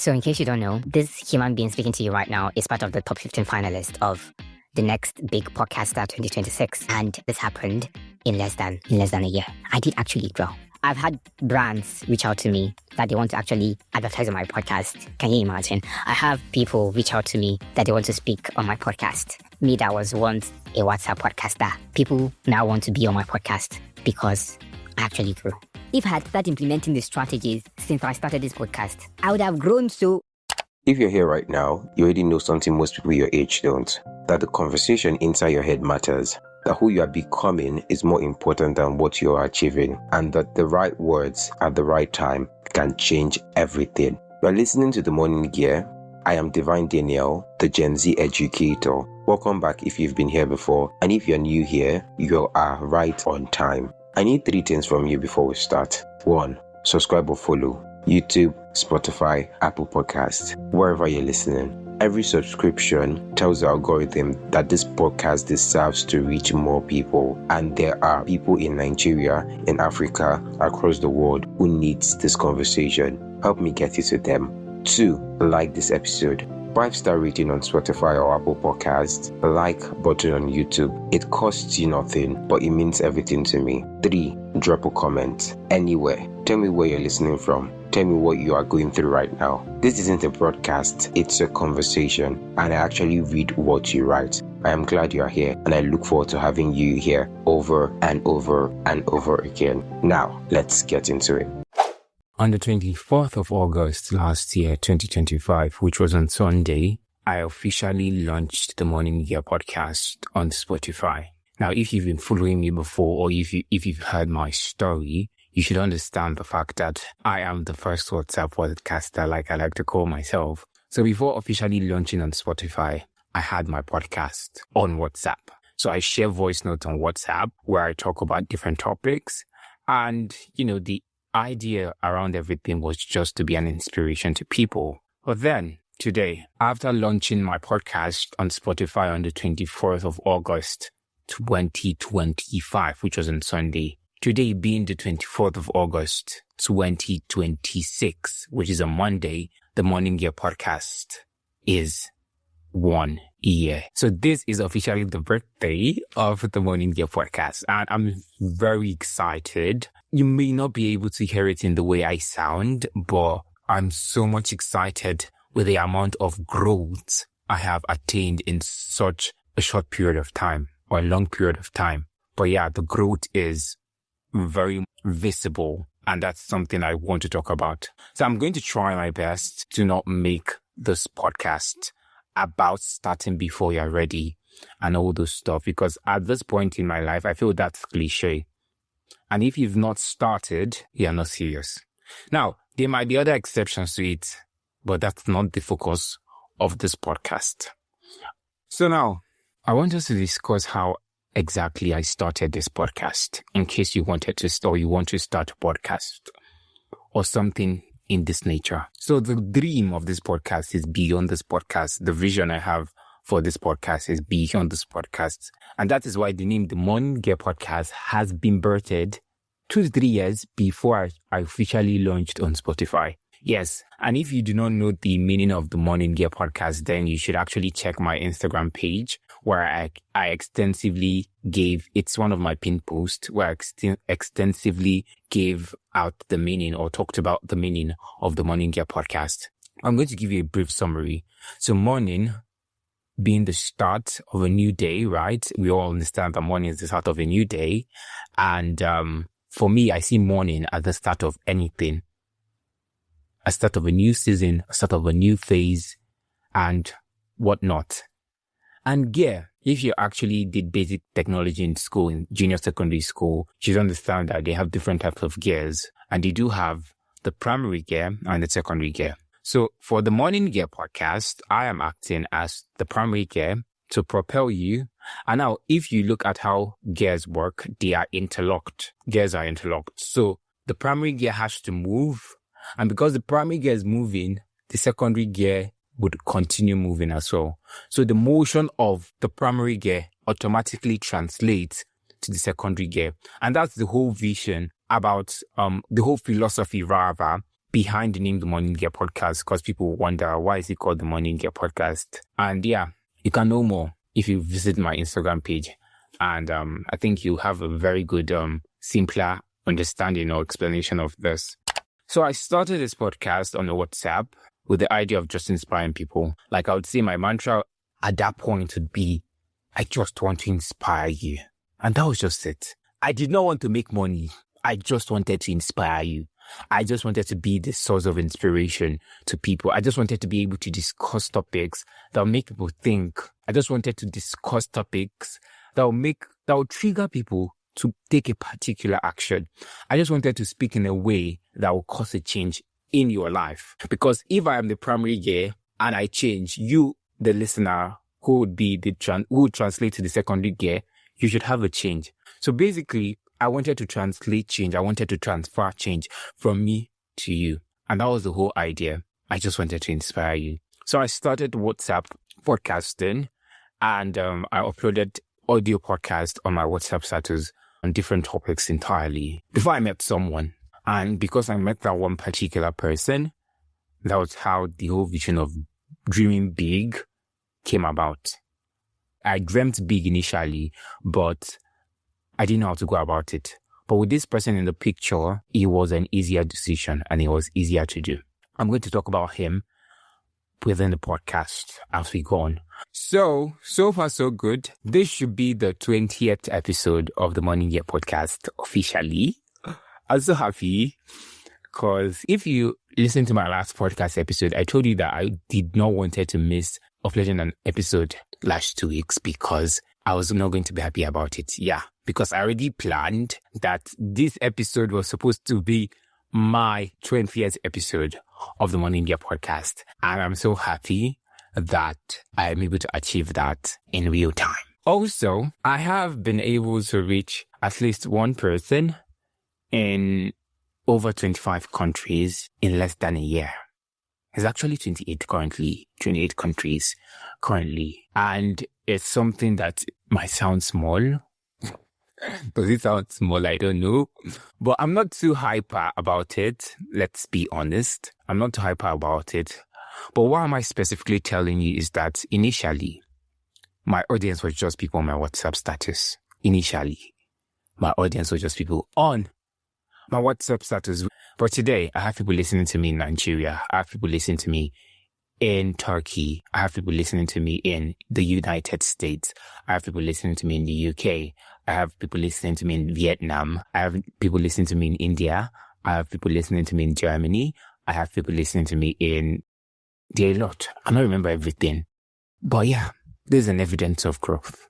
So in case you don't know, this human being speaking to you right now is part of the top 15 finalists of the next big podcaster 2026. And this happened in less than a year. I did actually grow. I've had brands reach out to me that they want to actually advertise on my podcast. Can you imagine? I have people reach out to me that they want to speak on my podcast. Me that was once a WhatsApp podcaster. People now want to be on my podcast because I actually grew. If I had started implementing the strategies since I started this podcast, I would have grown so. If you're here right now, you already know something most people your age don't. That the conversation inside your head matters. That who you are becoming is more important than what you are achieving. And that the right words at the right time can change everything. You are listening to The Morning Gear. I am Divine Daniel, the Gen Z educator. Welcome back if you've been here before. And if you're new here, you are right on time. I need 3 things from you before we start. 1. Subscribe or follow. YouTube, Spotify, Apple Podcasts, wherever you're listening. Every subscription tells the algorithm that this podcast deserves to reach more people. And there are people in Nigeria, in Africa, across the world who needs this conversation. Help me get it to them. 2. Like this episode. 5-star rating on Spotify or Apple Podcasts, a like button on YouTube. It costs you nothing, but it means everything to me. 3. Drop a comment anywhere. Tell me where you're listening from. Tell me what you are going through right now. This isn't a broadcast, it's a conversation, and I actually read what you write. I am glad you are here, and I look forward to having you here over and over and over again. Now, let's get into it. On the 24th of August last year, 2025, which was on Sunday, I officially launched the Morning Gear podcast on Spotify. Now, if you've been following me before, or if you've heard my story, you should understand the fact that I am the first WhatsApp podcaster, like I like to call myself. So before officially launching on Spotify, I had my podcast on WhatsApp. So I share voice notes on WhatsApp where I talk about different topics. And, the idea around everything was just to be an inspiration to people. But then, today, after launching my podcast on Spotify on the 24th of August, 2025, which was on Sunday, today being the 24th of August, 2026, which is a Monday, the Morning Gear podcast is 1 year. So this is officially the birthday of the Morning Gear podcast, and I'm very excited. You may not be able to hear it in the way I sound, but I'm so much excited with the amount of growth I have attained in such a short period of time, or a long period of time. But yeah, the growth is very visible, and that's something I want to talk about. So I'm going to try my best to not make this podcast about starting before you're ready and all those stuff, because at this point in my life, I feel that's cliche. And if you've not started, you're not serious. Now, there might be other exceptions to it, but that's not the focus of this podcast. So now, I want us to discuss how exactly I started this podcast, in case you want to start a podcast or something in this nature. So the dream of this podcast is beyond this podcast. The vision I have for this podcast is beyond this podcast. And that is why the name The Morning Gear Podcast has been birthed 2 to 3 years before I officially launched on Spotify. Yes, and if you do not know the meaning of The Morning Gear Podcast, then you should actually check my Instagram page where I extensively gave, it's one of my pinned posts where I extensively gave out the meaning or talked about the meaning of The Morning Gear Podcast. I'm going to give you a brief summary. So morning being the start of a new day, right? We all understand that morning is the start of a new day. And for me, I see morning as the start of anything. A start of a new season, a start of a new phase, and whatnot. And gear, if you actually did basic technology in school, in junior secondary school, you should understand that they have different types of gears. And they do have the primary gear and the secondary gear. So for the Morning Gear podcast, I am acting as the primary gear to propel you. And now, if you look at how gears work, they are interlocked. Gears are interlocked. So the primary gear has to move. And because the primary gear is moving, the secondary gear would continue moving as well. So the motion of the primary gear automatically translates to the secondary gear. And that's the whole vision about, the whole philosophy rather, behind the name The Morning Gear Podcast, because people wonder, why is it called The Morning Gear Podcast? And yeah, you can know more if you visit my Instagram page. And I think you have a very good, simpler understanding or explanation of this. So I started this podcast on WhatsApp with the idea of just inspiring people. Like I would say my mantra at that point would be, I just want to inspire you. And that was just it. I did not want to make money. I just wanted to inspire you. I just wanted to be the source of inspiration to people. I just wanted to be able to discuss topics that will make people think. I just wanted to discuss topics that will trigger people to take a particular action. I just wanted to speak in a way that will cause a change in your life. Because if I am the primary gear and I change, you, the listener, who would be who would translate to the secondary gear, you should have a change. So basically, I wanted to translate change. I wanted to transfer change from me to you. And that was the whole idea. I just wanted to inspire you. So I started WhatsApp podcasting, and I uploaded audio podcast on my WhatsApp status on different topics entirely before I met someone. And because I met that one particular person, that was how the whole vision of dreaming big came about. I dreamt big initially, but I didn't know how to go about it. But with this person in the picture, it was an easier decision and it was easier to do. I'm going to talk about him within the podcast as we go on. So far so good. This should be the 20th episode of the Morning Gear Podcast officially. I'm so happy because if you listen to my last podcast episode, I told you that I did not want to miss uploading an episode last 2 weeks because I was not going to be happy about it. Yeah, because I already planned that this episode was supposed to be my 20th episode of the Morning Gear Podcast. And I'm so happy that I'm able to achieve that in real time. Also, I have been able to reach at least one person in over 25 countries in less than a year. It's actually 28 countries currently. And it's something that might sound small. Does it sound small? I don't know. But I'm not too hyper about it. Let's be honest. I'm not too hyper about it. But what am I specifically telling you is that initially, my audience was just people on my WhatsApp status. Initially, my audience was just people on my WhatsApp status. But today, I have people listening to me in Nigeria. I have people listening to me in Turkey. I have people listening to me in the United States. I have people listening to me in the UK. I have people listening to me in Vietnam. I have people listening to me in India. I have people listening to me in Germany. I have people listening to me in... There are a lot. I don't remember everything. But yeah, there's an evidence of growth.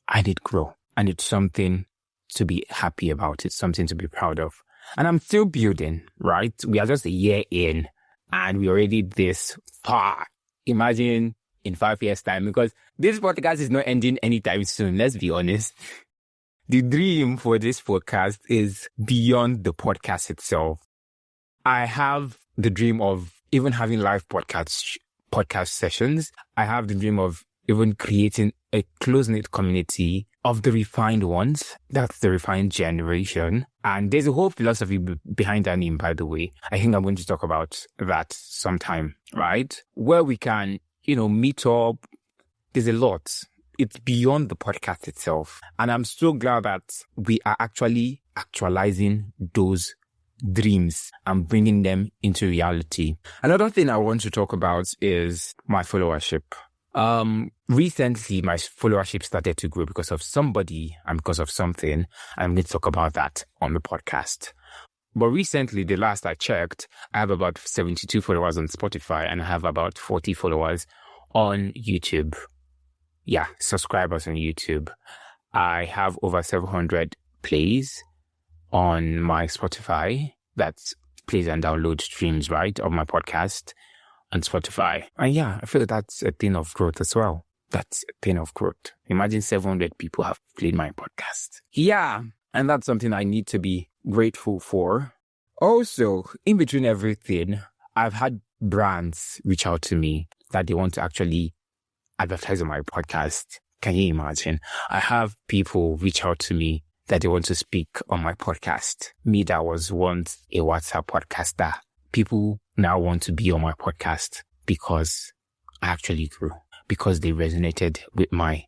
I did grow. And it's something to be happy about. It's something to be proud of. And I'm still building, right? We are just a year in and we're already this far. Imagine in 5 years' time, because this podcast is not ending anytime soon. Let's be honest. The dream for this podcast is beyond the podcast itself. I have the dream of even having live podcast sessions. I have the dream of even creating a close-knit community of the refined ones. That's the refined generation. And there's a whole philosophy behind that name, by the way. I think I'm going to talk about that sometime, right? Where we can, meet up. There's a lot. It's beyond the podcast itself. And I'm so glad that we are actually actualizing those dreams and bringing them into reality. Another thing I want to talk about is my followership. Recently, my followership started to grow because of somebody and because of something. I'm going to talk about that on the podcast. But recently, the last I checked, I have about 72 followers on Spotify and I have about 40 followers on YouTube. Yeah, subscribers on YouTube. I have over 700 plays on my Spotify. That's plays and download streams, right, of my podcast on Spotify. And yeah, I feel that's a thing of growth as well. That's a thing of growth. Imagine 700 people have played my podcast. Yeah, and that's something I need to be grateful for. Also, in between everything, I've had brands reach out to me that they want to actually advertise on my podcast. Can you imagine? I have people reach out to me that they want to speak on my podcast. Me that was once a WhatsApp podcaster people now want to be on my podcast because I actually grew, because they resonated with my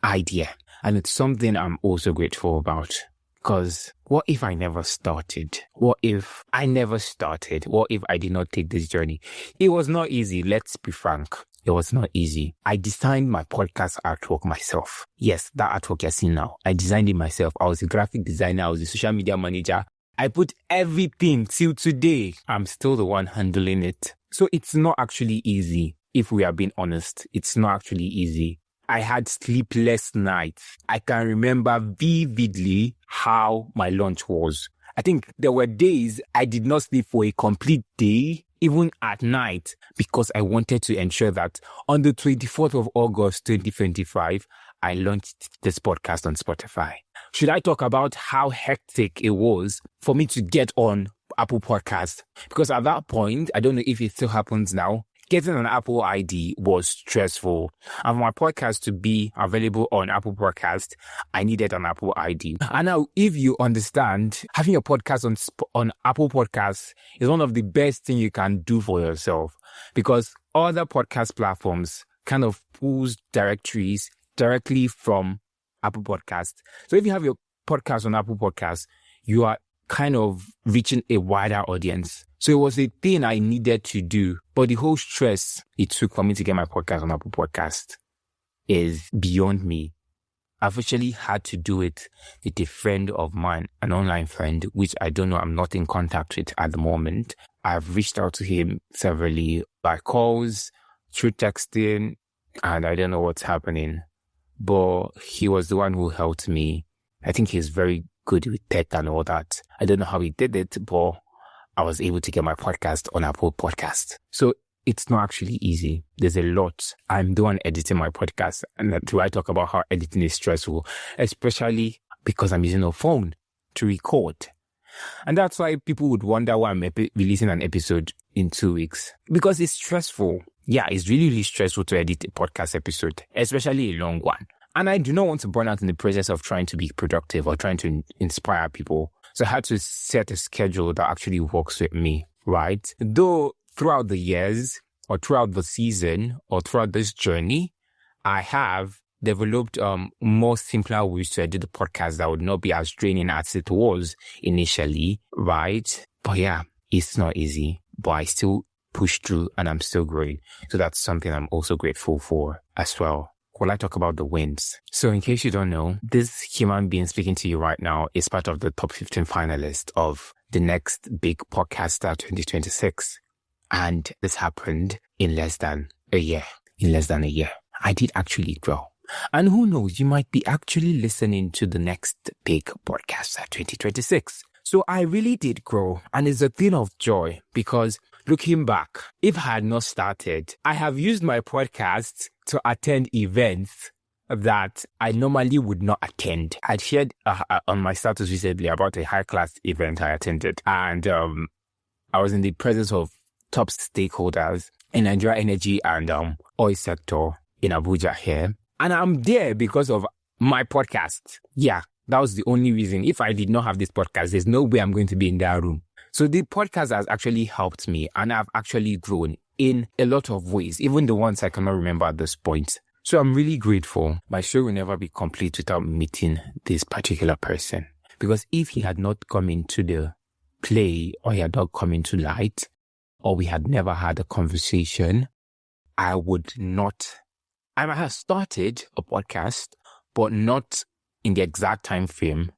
idea. And it's something I'm also grateful about. Because what if I never started? What if I never started? What if I did not take this journey? It was not easy. Let's be frank. It was not easy. I designed my podcast artwork myself. Yes, that artwork you're seeing now. I designed it myself. I was a graphic designer. I was a social media manager. I put everything till today. I'm still the one handling it. So it's not actually easy. If we are being honest, it's not actually easy. I had sleepless nights. I can remember vividly how my lunch was. I think there were days I did not sleep for a complete day, even at night, because I wanted to ensure that on the 24th of August, 2025, I launched this podcast on Spotify. Should I talk about how hectic it was for me to get on Apple Podcast? Because at that point, I don't know if it still happens now, getting an Apple ID was stressful. And for my podcast to be available on Apple Podcast, I needed an Apple ID. And now, if you understand, having a podcast on Apple Podcasts is one of the best things you can do for yourself, because other podcast platforms kind of pulls directories directly from Apple Podcasts. So if you have your podcast on Apple Podcasts, you are kind of reaching a wider audience. So it was a thing I needed to do. But the whole stress it took for me to get my podcast on Apple Podcast is beyond me. I've actually had to do it with a friend of mine, an online friend, which I don't know, I'm not in contact with at the moment. I've reached out to him severally by calls, through texting, and I don't know what's happening. But he was the one who helped me. I think he's very good with tech and all that. I don't know how he did it, but I was able to get my podcast on Apple Podcast. So it's not actually easy. There's a lot. I'm the one editing my podcast. And do I talk about how editing is stressful, especially because I'm using a phone to record. And that's why people would wonder why I'm releasing an episode in 2 weeks. Because it's stressful. Yeah, it's really, really stressful to edit a podcast episode, especially a long one. And I do not want to burn out in the process of trying to be productive or trying to inspire people. So I had to set a schedule that actually works with me, right? Though throughout the years or throughout the season or throughout this journey, I have developed more simpler ways to edit the podcast that would not be as draining as it was initially, right? But yeah, it's not easy, but I still push through and I'm still growing. So that's something I'm also grateful for as well. Well, I talk about the wins. So in case you don't know, this human being speaking to you right now is part of the top 15 finalists of the next big podcaster 2026. And this happened in less than a year. I did actually grow. And who knows, you might be actually listening to the next big podcaster 2026. So I really did grow, and it's a thing of joy because looking back, if I had not started, I have used my podcast to attend events that I normally would not attend. I'd shared on my status recently about a high-class event I attended, and I was in the presence of top stakeholders in Nigeria energy and oil sector in Abuja here. And I'm there because of my podcast. Yeah, that was the only reason. If I did not have this podcast, there's no way I'm going to be in that room. So the podcast has actually helped me, and I've actually grown in a lot of ways, even the ones I cannot remember at this point. So I'm really grateful. My show will never be complete without meeting this particular person. Because if he had not come into the play, or he had not come into light, or we had never had a conversation, I might have started a podcast, but not in the exact time frame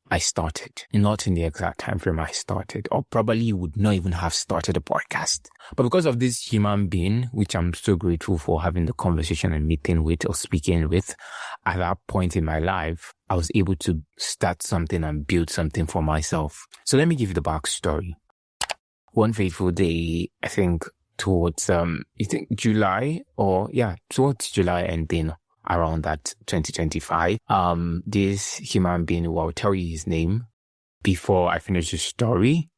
I started. Not in the exact time frame I started, or probably would not even have started a podcast. But because of this human being, which I'm so grateful for having the conversation and meeting with or speaking with at that point in my life, I was able to start something and build something for myself. So let me give you the backstory. One fateful day, I think towards, July ending around that 2025. This human being, who I'll tell you his name before I finish the story.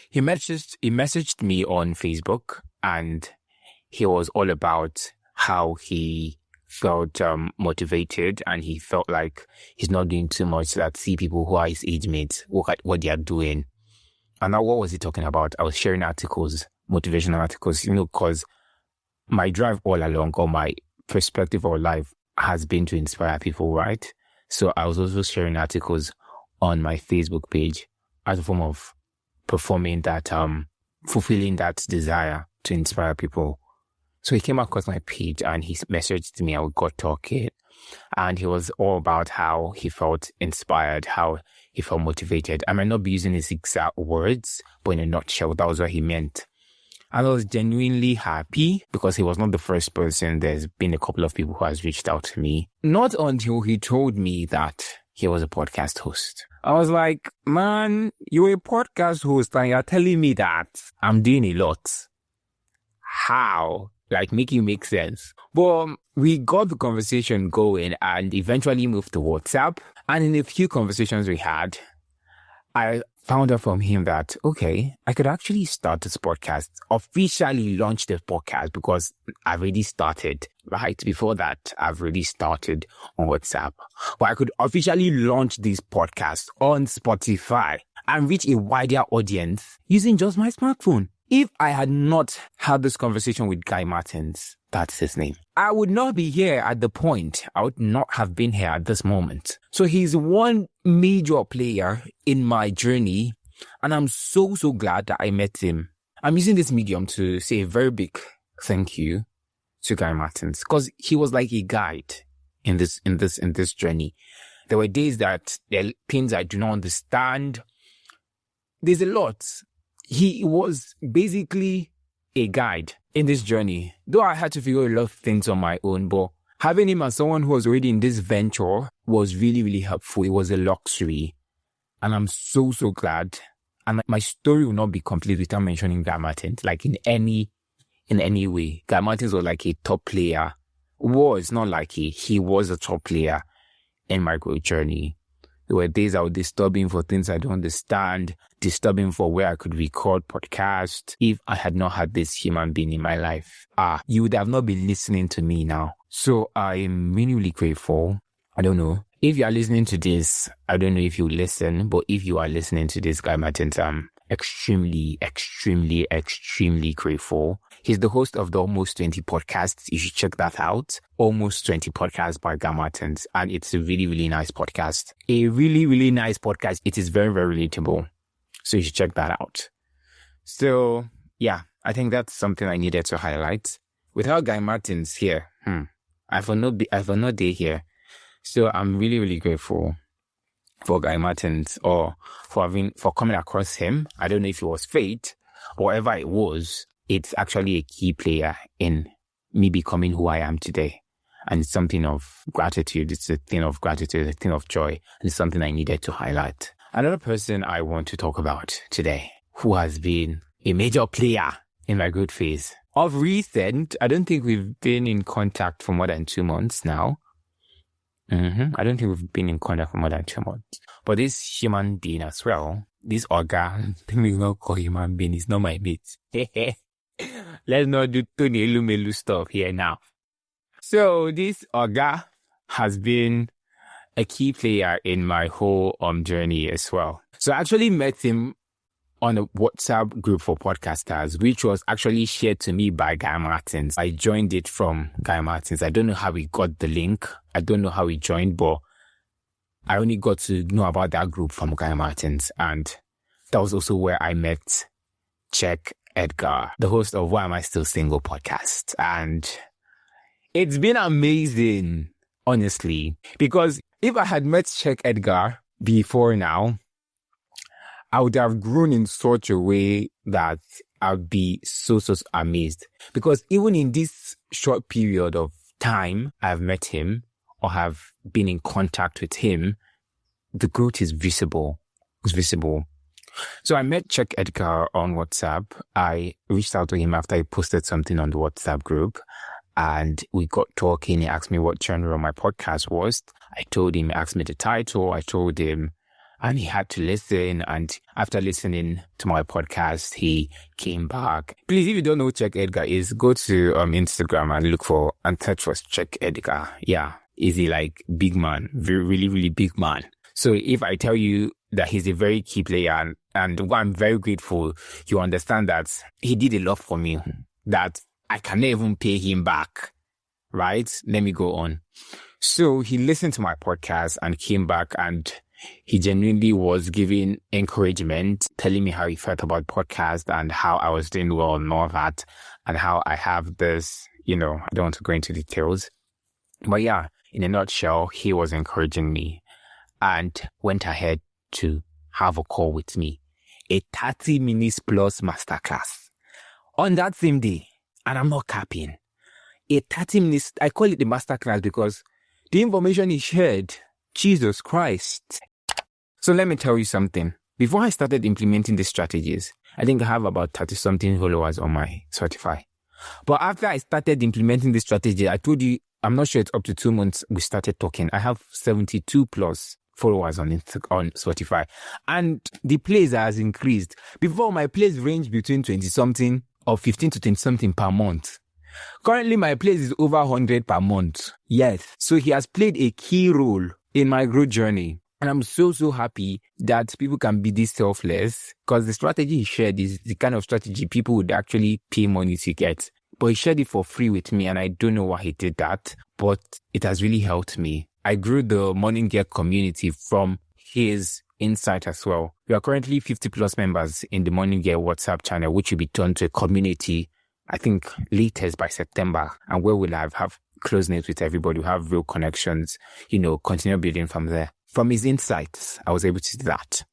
He messaged me on Facebook, and he was all about how he felt motivated, and he felt like he's not doing too much, that see people who are his age mates, look at what they are doing, And now what was he talking about? I was sharing articles, motivational articles, because my drive all along, or my perspective of life has been to inspire people, right? So I was also sharing articles on my Facebook page as a form of performing that, fulfilling that desire to inspire people. So he came across my page and he messaged me and we got talking. And he was all about how he felt inspired, how he felt motivated. I might not be using his exact words, but in a nutshell, that was what he meant. And I was genuinely happy because he was not the first person. There's been a couple of people who has reached out to me. Not until he told me that he was a podcast host. I was like, man, you're a podcast host and you're telling me that I'm doing a lot. How? Like, make it make sense. But we got the conversation going and eventually moved to WhatsApp. And in a few conversations we had, I found out from him that, okay, I could actually start this podcast, officially launch this podcast because I've already started, right? Before that, I've already started on WhatsApp. But I could officially launch this podcast on Spotify and reach a wider audience using just my smartphone. If I had not had this conversation with Guy Martins, that's his name, I would not be here at the point. I would not have been here at this moment. So he's one major player in my journey, and I'm so glad that I met him. I'm using this medium to say a very big thank you to Guy Martins because he was like a guide in this journey. There were days that there are things I do not understand. There's a lot. He was basically a guide in this journey. Though I had to figure a lot of things on my own, but having him as someone who was already in this venture was really, really helpful. It was a luxury. And I'm so glad. And my story will not be complete without mentioning Guy Martins, like in any way. Guy Martins was like a top player. Not like he was a top player in my growth journey. There were days I would disturb him for things I don't understand, disturb him for where I could record podcasts. If I had not had this human being in my life, you would have not been listening to me now. So I'm really, really grateful. I don't know. If you are listening to this, I don't know if you listen, but if you are listening to this, Guy Martins, I'm extremely grateful. He's the host of the Almost 20 podcasts. You should check that out. Almost 20 podcasts by Guy Martins. And it's a really, really nice podcast. A really, really nice podcast. It is very, very relatable. So you should check that out. So, yeah, I think that's something I needed to highlight. Without Guy Martins here, I've no day here. So I'm really, really grateful for Guy Martins or for coming across him. I don't know if it was fate or whatever it was. It's actually a key player in me becoming who I am today. And it's something of gratitude. It's a thing of gratitude, a thing of joy. And it's something I needed to highlight. Another person I want to talk about today, who has been a major player in my growth phase. Of recent, I don't think we've been in contact for more than 2 months now. I don't think we've been in contact for more than 2 months. But this human being as well, this Oga, I think we will call human being, is not my mate. Let's not do Tony Elumelu stuff here now. So this Oga has been a key player in my whole journey as well. So I actually met him on a WhatsApp group for podcasters, which was actually shared to me by Guy Martins. I joined it from Guy Martins. I don't know how we got the link. I don't know how we joined, but I only got to know about that group from Guy Martins. And that was also where I met Check Edgar, the host of Why Am I Still Single podcast. And it's been amazing, honestly, because if I had met Check Edgar before now, I would have grown in such a way that I'd be so amazed. Because even in this short period of time I've met him or have been in contact with him, the growth is visible. It's visible. So I met Check Edgar on WhatsApp. I reached out to him after he posted something on the WhatsApp group. And we got talking. He asked me what genre my podcast was. I told him, he asked me the title. I told him, and he had to listen. And after listening to my podcast, he came back. Please, if you don't know who Check Edgar is, go to Instagram and look for and search for Check Edgar. Yeah. Is he like big man? Really, really big man. So if I tell you that he's a very key player and And I'm very grateful. You understand that he did a lot for me that I can even pay him back. Right? Let me go on. So he listened to my podcast and came back, and he genuinely was giving encouragement, telling me how he felt about podcast and how I was doing well and all that, and how I have this, I don't want to go into details. But yeah, in a nutshell, he was encouraging me and went ahead to have a call with me, a 30 minutes plus masterclass on that same day. And I'm not capping. A 30 minutes, I call it the masterclass because the information he shared, Jesus Christ. So let me tell you something. Before I started implementing these strategies, I think I have about 30 something followers on my Spotify. But after I started implementing this strategy, I told you, I'm not sure it's up to 2 months we started talking. I have 72 plus followers on Spotify. And the plays has increased. Before, my plays range between 20 something or 15 to 20 something per month. Currently, my plays is over 100 per month. Yes. So he has played a key role in my growth journey. And I'm so happy that people can be this selfless, because the strategy he shared is the kind of strategy people would actually pay money to get. But he shared it for free with me, and I don't know why he did that, but it has really helped me. I grew the Morning Gear community from his insight as well. We are currently 50 plus members in the Morning Gear WhatsApp channel, which will be turned to a community, I think, latest by September, and where we'll have closeness with everybody, we'll have real connections, continue building from there. From his insights, I was able to do that.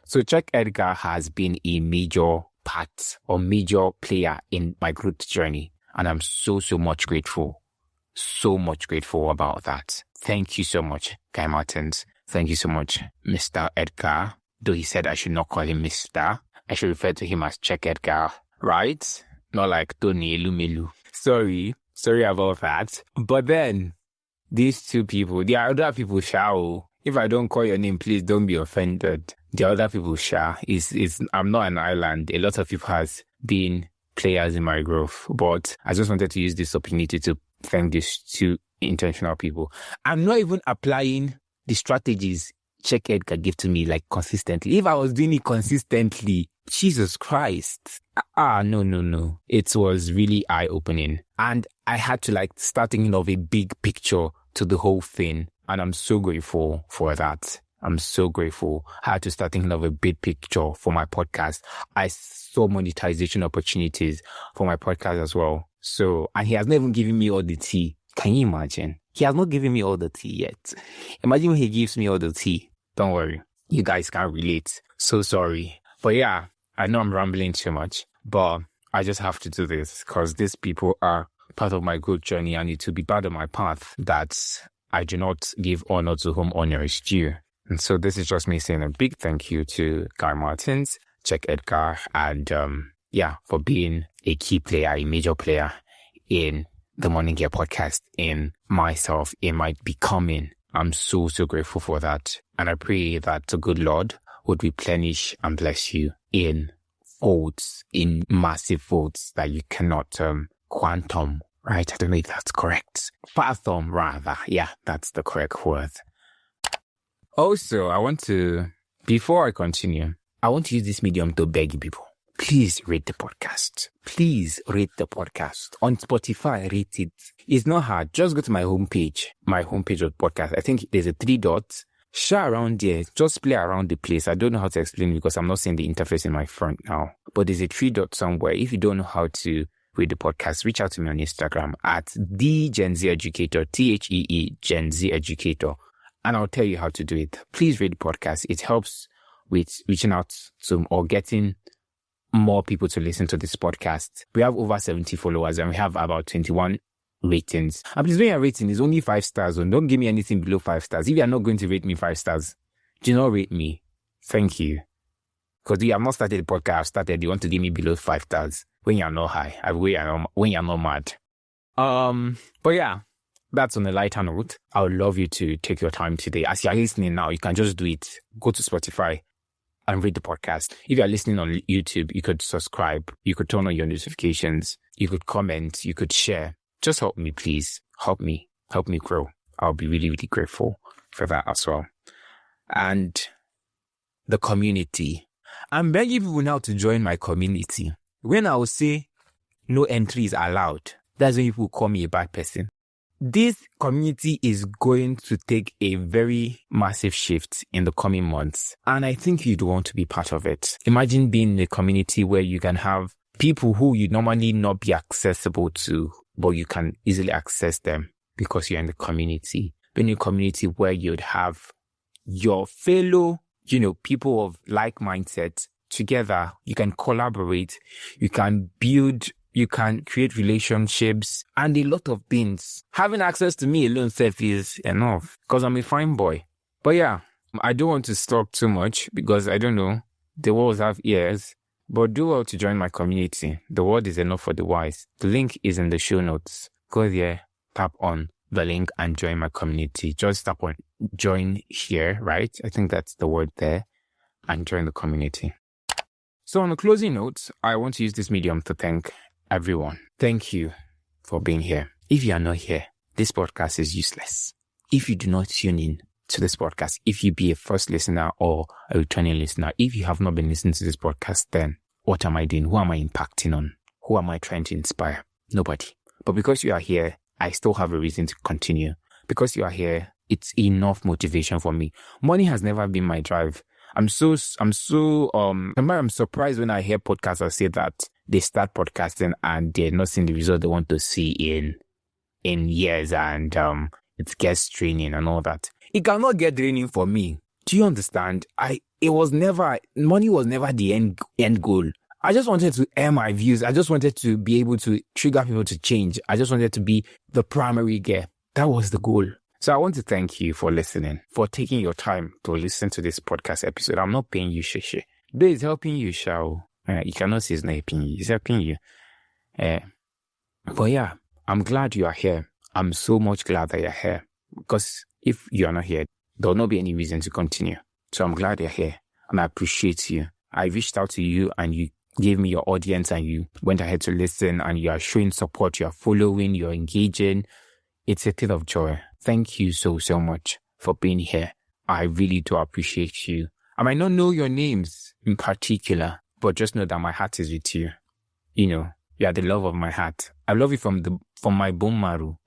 So Check Edgar has been a major part or major player in my growth journey, and I'm so much grateful. So much grateful about that. Thank you so much, Guy Martins. Thank you so much, Mr. Edgar. Though he said I should not call him Mr. I should refer to him as Check Edgar, right? Not like Tony Elumelu. Sorry about that. But then, these two people, the other people shall. If I don't call your name, please don't be offended. The other people shall. I'm not an island. A lot of people has been players in my growth. But I just wanted to use this opportunity to thank these two intentional people. I'm not even applying the strategies Check Edgar gave to me consistently. If I was doing it consistently, Jesus Christ. No. It was really eye-opening. And I had to start thinking of a big picture to the whole thing. And I'm so grateful for that. I'm so grateful. I had to start thinking of a big picture for my podcast. I saw monetization opportunities for my podcast as well. So, and he has not even given me all the tea. Can you imagine? He has not given me all the tea yet. Imagine when he gives me all the tea. Don't worry. You guys can't relate. So sorry. But yeah, I know I'm rambling too much, but I just have to do this because these people are part of my growth journey and it will be part of my path that I do not give honor to whom honor is due. And so this is just me saying a big thank you to Guy Martins, Check Edgar, and for being a key player, a major player in the Morning Gear podcast, in myself, in my becoming. I'm so grateful for that. And I pray that the good Lord would replenish and bless you in folds, in massive folds that you cannot quantum. Right, I don't know if that's correct. Fathom, rather. Yeah, that's the correct word. Also, before I continue, I want to use this medium to beg you people. Please rate the podcast. Please rate the podcast. On Spotify, rate it. It's not hard. Just go to my homepage of podcast. I think there's a 3 dots. Share around there. Just play around the place. I don't know how to explain it because I'm not seeing the interface in my front now. But there's a 3 dots somewhere. If you don't know how to read the podcast, reach out to me on Instagram at the Gen Z Educator, THEE Gen Z Educator, and I'll tell you how to do it. Please read the podcast. It helps with reaching out to or getting more people to listen to this podcast. We have over 70 followers and we have about 21 ratings. And please, when you're rating, it's only 5 stars. And don't give me anything below 5 stars. If you're not going to rate me 5 stars, do not rate me. Thank you. Because you have not started the podcast, I've started. You want to give me below 5 stars when you're not high, when you're not mad. But yeah, that's on a lighter note. I would love you to take your time today. As you're listening now, you can just do it. Go to Spotify and read the podcast. If you're listening on YouTube, you could subscribe. You could turn on your notifications. You could comment. You could share. Just help me, please. Help me grow. I'll be really, really grateful for that as well. And the community. I'm begging people now to join my community. When I will say no entry is allowed, that's when people call me a bad person. This community is going to take a very massive shift in the coming months, and I think you'd want to be part of it. Imagine being in a community where you can have people who you normally not be accessible to, but you can easily access them because you're in the community. Being in a community where you'd have your fellow, people of like mindset together. You can collaborate, you can build, you can create relationships and a lot of things. Having access to me alone self is enough because I'm a fine boy. But yeah, I don't want to talk too much because I don't know. The words have ears, but do well to join my community. The word is enough for the wise. The link is in the show notes. Go there, tap on the link and join my community. Just tap on join here, right? I think that's the word there, and join the community. So on a closing note, I want to use this medium to thank everyone. Thank you for being here. If you are not here, this podcast is useless. If you do not tune in to this podcast, if you be a first listener or a returning listener, if you have not been listening to this podcast, then what am I doing? Who am I impacting on? Who am I trying to inspire? Nobody. But because you are here, I still have a reason to continue. Because you are here, it's enough motivation for me. Money has never been my drive. I'm surprised when I hear podcasters say that they start podcasting and they're not seeing the result they want to see in years, and it gets draining and all that. It cannot get draining for me. Do you understand? Money was never the end goal. I just wanted to air my views. I just wanted to be able to trigger people to change. I just wanted to be the primary gear. That was the goal. So I want to thank you for listening, for taking your time to listen to this podcast episode. I'm not paying you shit. This is helping you, Shao. You cannot say it's not helping you. It's helping you. But yeah, I'm glad you are here. I'm so much glad that you're here. Because if you are not here, there will not be any reason to continue. So I'm glad you're here. And I appreciate you. I reached out to you and you gave me your audience and you went ahead to listen and you are showing support. You are following. You're engaging. It's a thing of joy. Thank you so much for being here. I really do appreciate you. I might not know your names in particular, but just know that my heart is with you. You are the love of my heart. I love you from my bone marrow.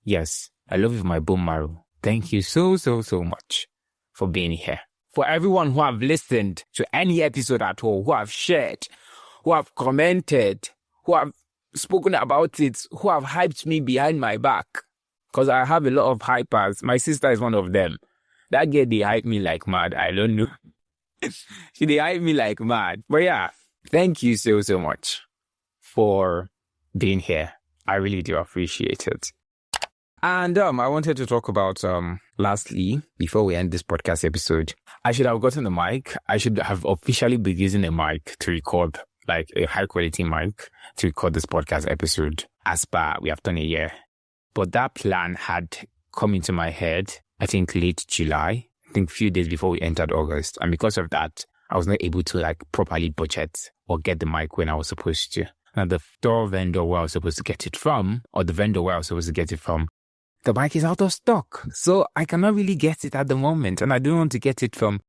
Yes, I love you from my bone marrow. Thank you so much for being here. For everyone who have listened to any episode at all, who have shared, who have commented, who have spoken about it, who have hyped me behind my back. Because I have a lot of hypers. My sister is one of them. That girl, they hype me like mad. I don't know. They hype me like mad. But yeah, thank you so much for being here. I really do appreciate it. And I wanted to talk about, lastly, before we end this podcast episode, I should have gotten a mic. I should have officially been using a mic to record, like a high quality mic to record this podcast episode as per we have done a year. But that plan had come into my head, I think late July, a few days before we entered August. And because of that, I was not able to properly budget or get the mic when I was supposed to. Now the store vendor where I was supposed to get it from, or the vendor where I was supposed to get it from, the mic is out of stock. So I cannot really get it at the moment. And I don't want to get it from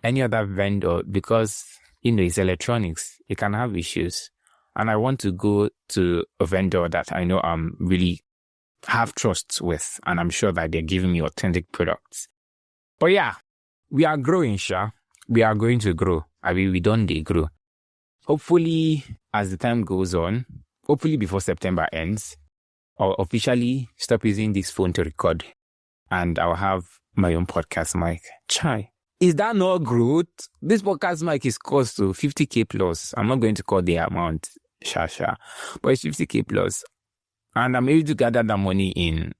any other vendor because, it's electronics. It can have issues. And I want to go to a vendor that I know I'm really have trust with, and I'm sure that they're giving me authentic products. But yeah, we are growing, Sha. We are going to grow. We don't grow. Hopefully, as the time goes on, hopefully before September ends, I'll officially stop using this phone to record, and I'll have my own podcast mic. Chai. Is that not growth? This podcast mic is cost to 50k plus. I'm not going to call the amount, Sha, but it's 50k plus. And I'm able to gather that money in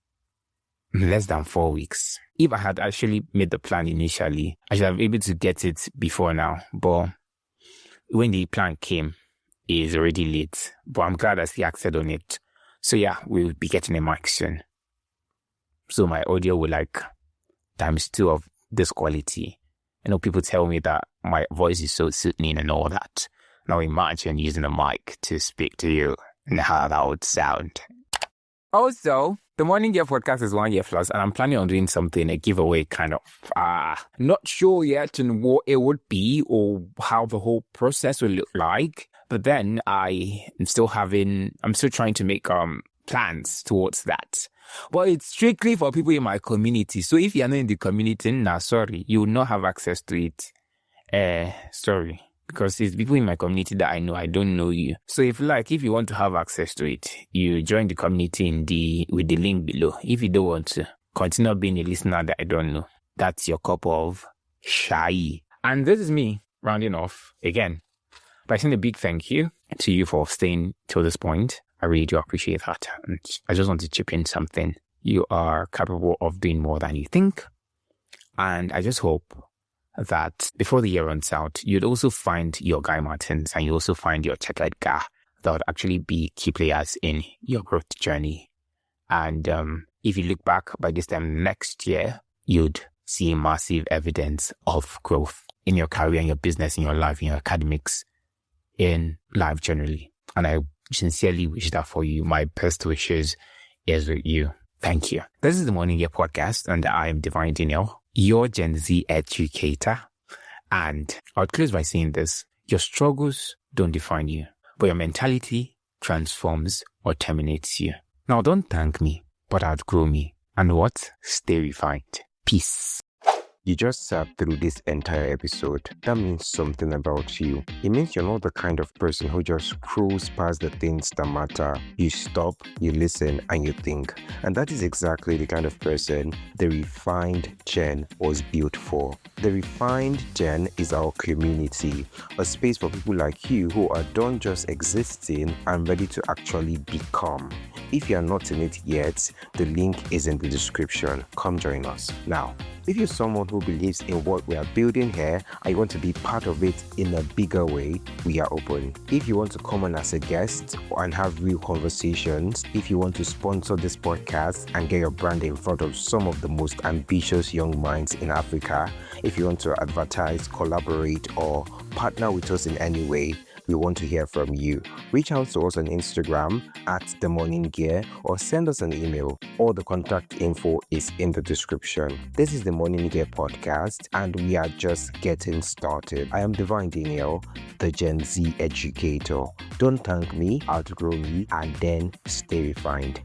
less than 4 weeks. If I had actually made the plan initially, I should have been able to get it before now. But when the plan came, it's already late. But I'm glad I still acted on it. So yeah, we'll be getting a mic soon. So my audio will ×2 of this quality. People tell me that my voice is so soothing and all that. Now imagine using a mic to speak to you and how that would sound. Also, the Morning Gear podcast is 1 year plus, and I'm planning on doing something, a giveaway kind of. Not sure yet on what it would be or how the whole process will look like. But then I'm still trying to make plans towards that. But it's strictly for people in my community. So if you're not in the community, sorry, you will not have access to it. Sorry. Because it's people in my community that I know. I don't know you. So if you want to have access to it, you join the community with the link below. If you don't want to continue being a listener that I don't know, that's your cup of shy. And this is me rounding off again by saying a big thank you to you for staying till this point. I really do appreciate that. And I just want to chip in something. You are capable of doing more than you think. And I just hope that before the year runs out, you'd also find your Guy Martins and you also find your Checkered Guy that would actually be key players in your growth journey. And if you look back by this time next year, you'd see massive evidence of growth in your career, in your business, in your life, in your academics, in life generally. And I sincerely wish that for you. My best wishes is with you. Thank you. This is the Morning Gear podcast, and I am Divine Daniel, your Gen Z educator. And I'll close by saying this: your struggles don't define you, but your mentality transforms or terminates you. Now, don't thank me, but outgrow me. And what? Stay refined. Peace. You just sat through this entire episode. That means something about you. It means you're not the kind of person who just cruise past the things that matter. You stop, you listen, and you think. And that is exactly the kind of person the Refined Gen was built for. The Refined Gen is our community, a space for people like you who are done just existing and ready to actually become. If you are not in it yet, the link is in the description. Come join us. Now, if you're someone who believes in what we are building here and you want to be part of it in a bigger way, we are open. If you want to come on as a guest and have real conversations, if you want to sponsor this podcast and get your brand in front of some of the most ambitious young minds in Africa, if you want to advertise, collaborate, or partner with us in any way, we want to hear from you. Reach out to us on Instagram @The Morning Gear or send us an email. All the contact info is in the description. This is the Morning Gear podcast, and we are just getting started. I am Divine Daniel, the Gen Z educator. Don't thank me, outgrow me, and then stay refined.